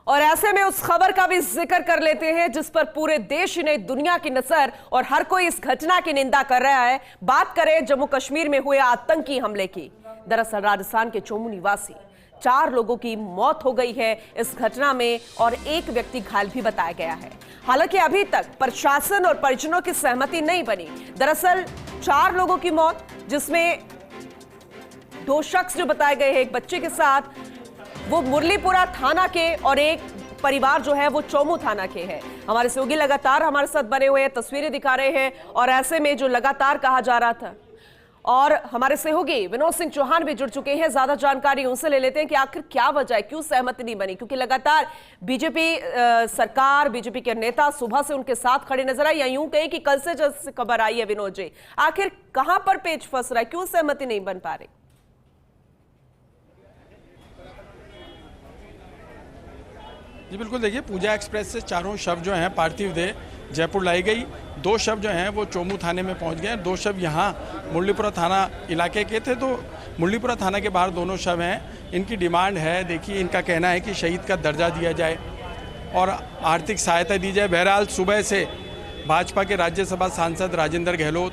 और ऐसे में उस खबर का भी जिक्र कर लेते हैं जिस पर पूरे देश ने दुनिया की नजर और हर कोई इस घटना की निंदा कर रहा है। बात करें जम्मू कश्मीर में हुए आतंकी हमले की। दरअसल राजस्थान के चोमू निवासी 4 लोगों की मौत हो गई है इस घटना में और एक व्यक्ति घायल भी बताया गया है। हालांकि अभी तक प्रशासन और परिजनों की सहमति नहीं बनी। दरअसल 4 लोगों की मौत, जिसमें 2 शख्स जो बताए गए हैं एक बच्चे के साथ, वो मुरलीपुरा थाना के, और एक परिवार जो है वो चोमू थाना के हैं। हमारे सहयोगी लगातार हमारे साथ बने हुए हैं, तस्वीरें दिखा रहे हैं। और ऐसे में जो लगातार कहा जा रहा था, और हमारे सहयोगी विनोद सिंह चौहान भी जुड़ चुके हैं, ज्यादा जानकारी उनसे ले लेते हैं कि आखिर क्या वजह है, क्यों सहमति नहीं बनी। क्योंकि लगातार बीजेपी सरकार, बीजेपी के नेता सुबह से उनके साथ खड़े नजर आए, या यूं कहें कि कल से जब खबर आई है विनोद जी, आखिर कहां पर पेच फंस रहा है, क्यों सहमति नहीं बन पा रही? जी बिल्कुल, देखिए पूजा एक्सप्रेस से 4 शव जो हैं पार्थिव देह जयपुर लाई गई। 2 शव जो हैं वो चोमू थाने में पहुंच गए। 2 शव यहाँ मुरलीपुरा थाना इलाके के थे, तो मुरलीपुरा थाना के बाहर दोनों शव हैं। इनकी डिमांड है, देखिए इनका कहना है कि शहीद का दर्जा दिया जाए और आर्थिक सहायता दी जाए। बहरहाल सुबह से भाजपा के राज्यसभा सांसद राजेंद्र गहलोत,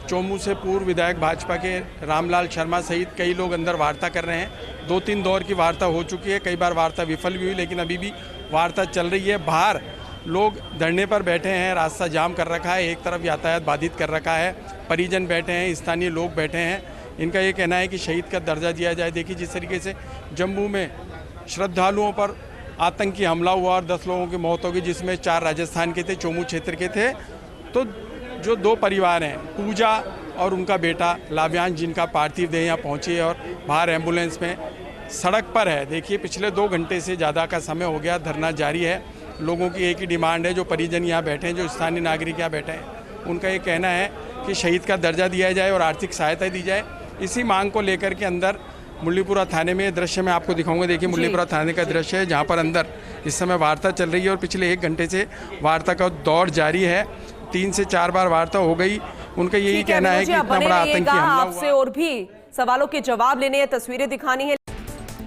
चोमू से पूर्व विधायक भाजपा के रामलाल शर्मा सहित कई लोग अंदर वार्ता कर रहे हैं। 2-3 दौर की वार्ता हो चुकी है, कई बार वार्ता विफल भी हुई, लेकिन अभी भी वार्ता चल रही है। बाहर लोग धरने पर बैठे हैं, रास्ता जाम कर रखा है, एक तरफ यातायात बाधित कर रखा है, परिजन बैठे हैं, स्थानीय लोग बैठे हैं। इनका ये कहना है कि शहीद का दर्जा दिया जाए। देखिए जिस तरीके से जम्मू में श्रद्धालुओं पर आतंकी हमला हुआ और 10 लोगों की मौत हो गई, जिसमें 4 राजस्थान के थे, चोमू क्षेत्र के थे। तो जो 2 परिवार हैं, पूजा और उनका बेटा लाव्यांश, जिनका पार्थिव देह यहाँ पहुँचे और बाहर एम्बुलेंस में सड़क पर है। देखिए पिछले 2 घंटे से ज़्यादा का समय हो गया, धरना जारी है। लोगों की एक ही डिमांड है, जो परिजन यहाँ बैठे हैं, जो स्थानीय नागरिक यहाँ बैठे हैं, उनका ये कहना है कि शहीद का दर्जा दिया जाए और आर्थिक सहायता दी जाए। इसी मांग को लेकर के अंदर मुरलीपुरा थाने में दृश्य मैं आपको दिखाऊंगा। देखिए मुरलीपुरा थाने का दृश्य है, जहाँ पर अंदर इस समय वार्ता चल रही है और पिछले 1 घंटे से वार्ता का दौर जारी है। 3 से 4 बार वार्ता हो गई। उनका यही कहना है कि इतना बड़ा आतंकी हमला हुआ। आपसे और भी सवालों के जवाब लेने हैं, तस्वीरें दिखानी है।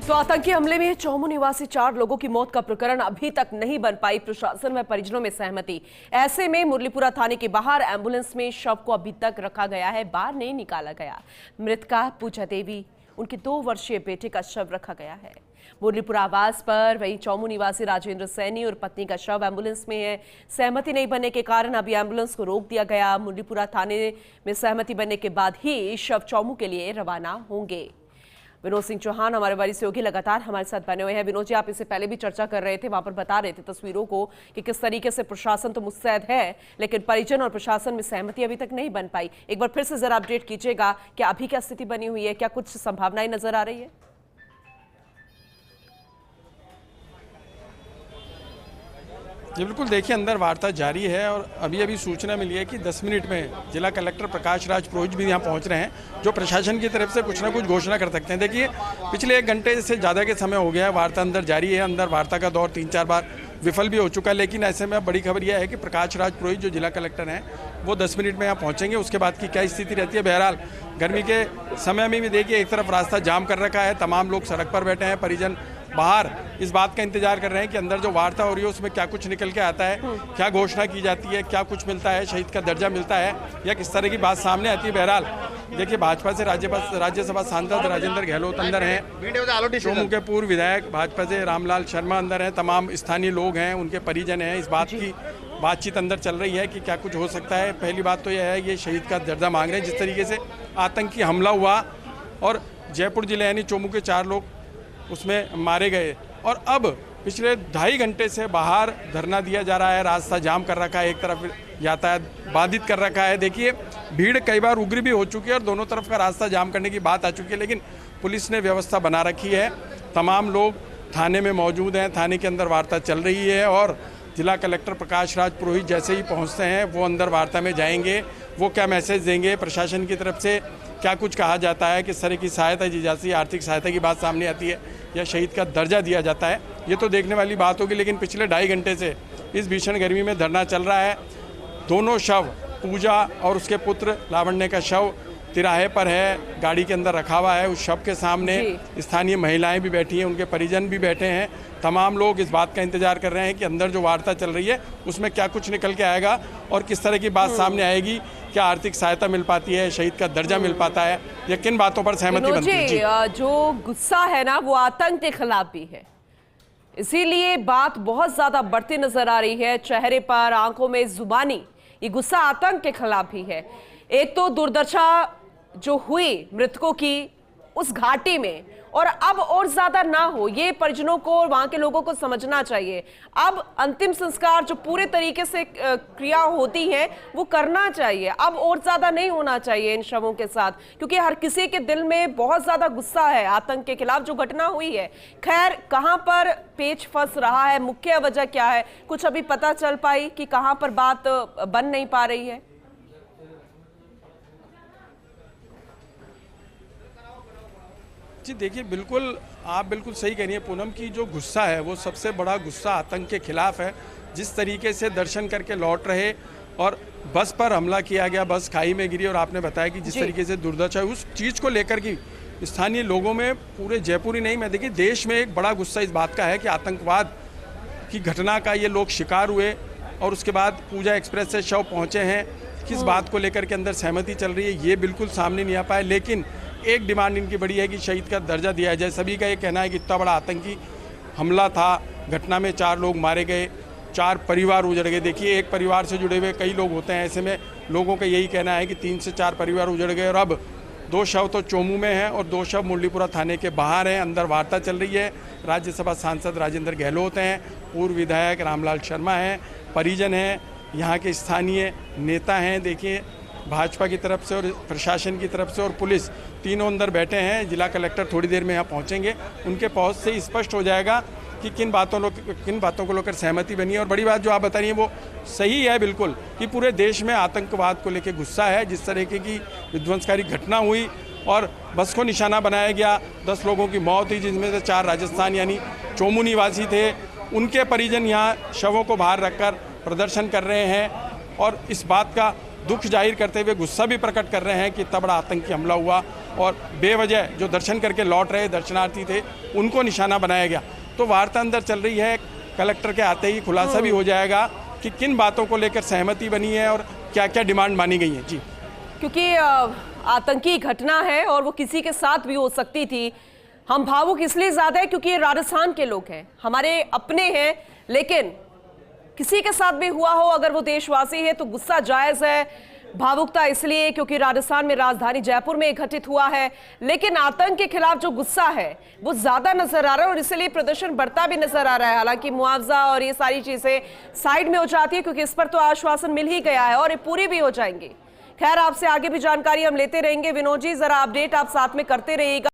तो आतंकी हमले में चोमू निवासी 4 लोगों की मौत का प्रकरण अभी तक नहीं बन पाई प्रशासन व परिजनों में सहमति। ऐसे में मुरलीपुरा थाने के बाहर एम्बुलेंस में शव को अभी तक रखा गया है, बाहर नहीं निकाला गया। मृतका पूजा देवी, उनके 2 वर्षीय बेटे का शव रखा गया है मुरलीपुरा आवास पर। वहीं चोमू निवासी राजेंद्र सैनी और पत्नी का शव एम्बुलेंस में है। सहमति नहीं बनने के कारण अभी एम्बुलेंस को रोक दिया गया। मुरलीपुरा थाने में सहमति बनने के बाद ही शव चोमू के लिए रवाना होंगे। विनोद सिंह चौहान हमारे वरिष्ठ सहयोगी लगातार हमारे साथ बने हुए हैं। विनोद जी, आप इससे पहले भी चर्चा कर रहे थे, वहां पर बता रहे थे तस्वीरों को कि किस तरीके से प्रशासन तो मुस्तैद है, लेकिन परिजन और प्रशासन में सहमति अभी तक नहीं बन पाई। एक बार फिर से जरा अपडेट कीजिएगा कि अभी क्या स्थिति बनी हुई है, क्या कुछ संभावनाएं नजर आ रही है? जी बिल्कुल, देखिए अंदर वार्ता जारी है और अभी अभी सूचना मिली है कि 10 मिनट में जिला कलेक्टर प्रकाश राज पुरोहित भी यहाँ पहुँच रहे हैं, जो प्रशासन की तरफ से कुछ ना कुछ घोषणा कर सकते हैं। देखिए पिछले 1 घंटे से ज़्यादा के समय हो गया है, वार्ता अंदर जारी है। अंदर वार्ता का दौर 3-4 बार विफल भी हो चुका है, लेकिन ऐसे में बड़ी खबर यह है कि प्रकाश राज पुरोहित जो जिला कलेक्टर हैं वो 10 मिनट में यहाँ पहुँचेंगे। उसके बाद की क्या स्थिति रहती है। बहरहाल गर्मी के समय में भी देखिए एक तरफ रास्ता जाम कर रखा है, तमाम लोग सड़क पर बैठे हैं, परिजन बाहर इस बात का इंतजार कर रहे हैं कि अंदर जो वार्ता हो रही है उसमें क्या कुछ निकल के आता है, क्या घोषणा की जाती है, क्या कुछ मिलता है, शहीद का दर्जा मिलता है या किस तरह की बात सामने आती है। बहरहाल देखिए भाजपा से राज्यसभा सांसद राजेंद्र गहलोत अंदर हैं, चोमू के पूर्व विधायक भाजपा से रामलाल शर्मा अंदर हैं, तमाम स्थानीय लोग हैं, उनके परिजन हैं। इस बात की बातचीत अंदर चल रही है कि क्या कुछ हो सकता है। पहली बात तो यह है ये शहीद का दर्जा मांग रहे हैं। जिस तरीके से आतंकी हमला हुआ और जयपुर जिले यानी चोमू के 4 लोग उसमें मारे गए और अब पिछले 2.5 घंटे से बाहर धरना दिया जा रहा है, रास्ता जाम कर रखा है, एक तरफ यातायात बाधित कर रखा है। देखिए भीड़ कई बार उग्र भी हो चुकी है और दोनों तरफ का रास्ता जाम करने की बात आ चुकी है, लेकिन पुलिस ने व्यवस्था बना रखी है। तमाम लोग थाने में मौजूद हैं, थाने के अंदर वार्ता चल रही है और जिला कलेक्टर प्रकाश राज पुरोहित जैसे ही पहुंचते हैं वो अंदर वार्ता में जाएंगे। वो क्या मैसेज देंगे, प्रशासन की तरफ से क्या कुछ कहा जाता है, किस तरह की सहायता दी जाती है, आर्थिक सहायता की बात सामने आती है या शहीद का दर्जा दिया जाता है, ये तो देखने वाली बात होगी। लेकिन पिछले 2.5 घंटे से इस भीषण गर्मी में धरना चल रहा है। दोनों शव, पूजा और उसके पुत्र लावण्य का शव तिराहे पर है, गाड़ी के अंदर रखा हुआ है। उस शव के सामने स्थानीय महिलाएं भी बैठी हैं, उनके परिजन भी बैठे हैं। तमाम लोग इस बात का इंतजार कर रहे हैं कि अंदर जो वार्ता चल रही है उसमें क्या कुछ निकल के आएगा और किस तरह की बात सामने आएगी। क्या आर्थिक सहायता मिल पाती है, शहीद का दर्जा मिल पाता है, या किन बातों पर सहमति बनती है। जी, जो गुस्सा है ना वो आतंक के खिलाफ भी है, इसीलिए बात बहुत ज्यादा बढ़ती नजर आ रही है। चेहरे पर, आंखों में जुबानी ये गुस्सा आतंक के खिलाफ भी है। एक तो दुर्दशा जो हुई मृतकों की उस घाटी में, और अब और ज्यादा ना हो, ये परिजनों को और वहां के लोगों को समझना चाहिए। अब अंतिम संस्कार जो पूरे तरीके से क्रिया होती है वो करना चाहिए, अब और ज्यादा नहीं होना चाहिए इन शवों के साथ, क्योंकि हर किसी के दिल में बहुत ज्यादा गुस्सा है आतंक के खिलाफ जो घटना हुई है। खैर, कहां पर पेच फंस रहा है, मुख्य वजह क्या है, कुछ अभी पता चल पाई कि कहां पर बात बन नहीं पा रही है? जी देखिए, बिल्कुल आप बिल्कुल सही कह रही हैं पूनम की जो गुस्सा है वो सबसे बड़ा गुस्सा आतंक के खिलाफ है। जिस तरीके से दर्शन करके लौट रहे और बस पर हमला किया गया, बस खाई में गिरी, और आपने बताया कि जिस तरीके से दुर्दशा है, उस चीज़ को लेकर की स्थानीय लोगों में, पूरे जयपुर ही नहीं, मैं देखिए देश में एक बड़ा गुस्सा इस बात का है कि आतंकवाद की घटना का ये लोग शिकार हुए और उसके बाद पूजा एक्सप्रेस से शव पहुँचे हैं। किस बात को लेकर के अंदर सहमति चल रही है ये बिल्कुल सामने नहीं आ पाया, लेकिन एक डिमांड इनकी बड़ी है कि शहीद का दर्जा दिया जाए। सभी का ये कहना है कि इतना बड़ा आतंकी हमला था, घटना में 4 लोग मारे गए, 4 परिवार उजड़ गए। देखिए, एक परिवार से जुड़े हुए कई लोग होते हैं, ऐसे में लोगों का यही कहना है कि 3 से 4 परिवार उजड़ गए और अब 2 शव तो चोमू में हैं और 2 शव मुरलीपुरा थाने के बाहर हैं। अंदर वार्ता चल रही है। राज्यसभा सांसद राजेंद्र गहलोत हैं, पूर्व विधायक रामलाल शर्मा हैं, परिजन हैं, यहाँ के स्थानीय नेता हैं। देखिए, भाजपा की तरफ से और प्रशासन की तरफ से और पुलिस, तीनों अंदर बैठे हैं। जिला कलेक्टर थोड़ी देर में यहाँ पहुँचेंगे, उनके पहुँच से ही स्पष्ट हो जाएगा कि किन बातों को लेकर सहमति बनी है। और बड़ी बात जो आप बता रही हैं वो सही है बिल्कुल, कि पूरे देश में आतंकवाद को लेकर गुस्सा है। जिस तरीके की विध्वंसकारी घटना हुई और बस को निशाना बनाया गया, 10 लोगों की मौत हुई, जिनमें से 4 राजस्थान यानी चोमू निवासी थे। उनके परिजन यहाँ शवों को बाहर रखकर प्रदर्शन कर रहे हैं और इस बात का दुख जाहिर करते हुए गुस्सा भी प्रकट कर रहे हैं कि इतना बड़ा आतंकी हमला हुआ और बेवजह जो दर्शन करके लौट रहे दर्शनार्थी थे उनको निशाना बनाया गया। तो वार्ता अंदर चल रही है, कलेक्टर के आते ही खुलासा भी हो जाएगा कि किन बातों को लेकर सहमति बनी है और क्या क्या डिमांड मानी गई है। जी, क्योंकि आतंकी घटना है और वो किसी के साथ भी हो सकती थी। हम भावुक इसलिए ज्यादा है क्योंकि ये राजस्थान के लोग हैं, हमारे अपने हैं, लेकिन किसी के साथ भी हुआ हो, अगर वो देशवासी है तो गुस्सा जायज है। भावुकता इसलिए क्योंकि राजस्थान में, राजधानी जयपुर में घटित हुआ है, लेकिन आतंक के खिलाफ जो गुस्सा है वो ज्यादा नजर आ रहा है और इसलिए प्रदर्शन बढ़ता भी नजर आ रहा है। हालांकि मुआवजा और ये सारी चीजें साइड में हो जाती है क्योंकि इस पर तो आश्वासन मिल ही गया है और ये पूरी भी हो जाएंगी। खैर, आपसे आगे भी जानकारी हम लेते रहेंगे। विनोद जी, जरा अपडेट आप साथ में करते रहिएगा।